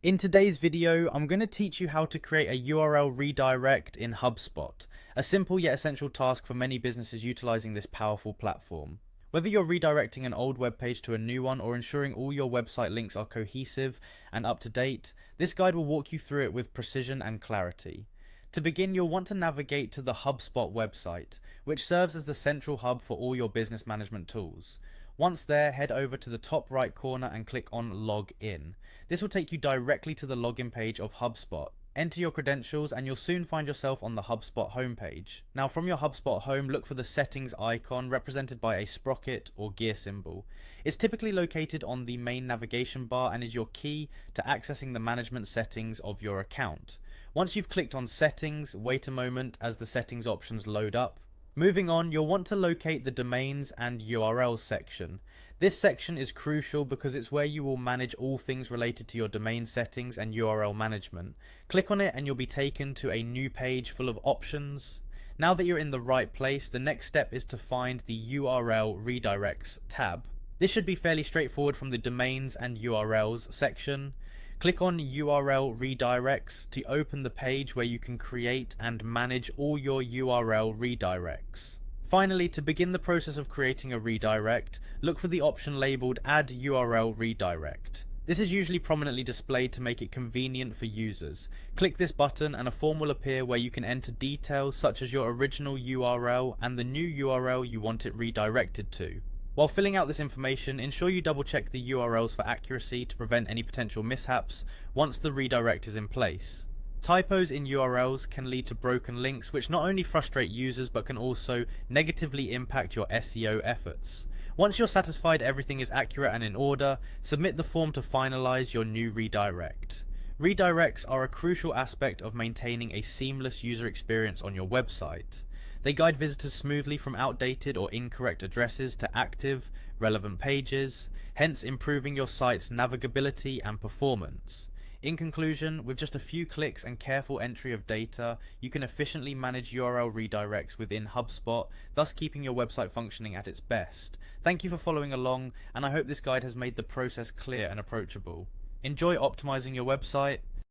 In today's video, I'm going to teach you how to create a URL redirect in HubSpot, a simple yet essential task for many businesses utilizing this powerful platform. Whether you're redirecting an old web page to a new one or ensuring all your website links are cohesive and up to date, this guide will walk you through it with precision and clarity. To begin, you'll want to navigate to the HubSpot website, which serves as the central hub for all your business management tools. Once there, head over to the top right corner and click on Log In. This will take you directly to the login page of HubSpot. Enter your credentials and you'll soon find yourself on the HubSpot homepage. Now from your HubSpot home, look for the settings icon represented by a sprocket or gear symbol. It's typically located on the main navigation bar and is your key to accessing the management settings of your account. Once you've clicked on settings, wait a moment as the settings options load up. Moving on, you'll want to locate the domains and URLs section. This section is crucial because it's where you will manage all things related to your domain settings and URL management. Click on it and you'll be taken to a new page full of options. Now that you're in the right place, the next step is to find the URL redirects tab. This should be fairly straightforward from the domains and URLs section. Click on URL redirects to open the page where you can create and manage all your URL redirects. Finally, to begin the process of creating a redirect, look for the option labeled Add URL Redirect. This is usually prominently displayed to make it convenient for users. Click this button and a form will appear where you can enter details such as your original URL and the new URL you want it redirected to. While filling out this information, ensure you double check the URLs for accuracy to prevent any potential mishaps once the redirect is in place. Typos in URLs can lead to broken links, which not only frustrate users but can also negatively impact your SEO efforts. Once you're satisfied everything is accurate and in order, submit the form to finalize your new redirect. Redirects are a crucial aspect of maintaining a seamless user experience on your website. They guide visitors smoothly from outdated or incorrect addresses to active, relevant pages, hence improving your site's navigability and performance. In conclusion, with just a few clicks and careful entry of data, you can efficiently manage URL redirects within HubSpot, thus keeping your website functioning at its best. Thank you for following along, and I hope this guide has made the process clear and approachable. Enjoy optimizing your website.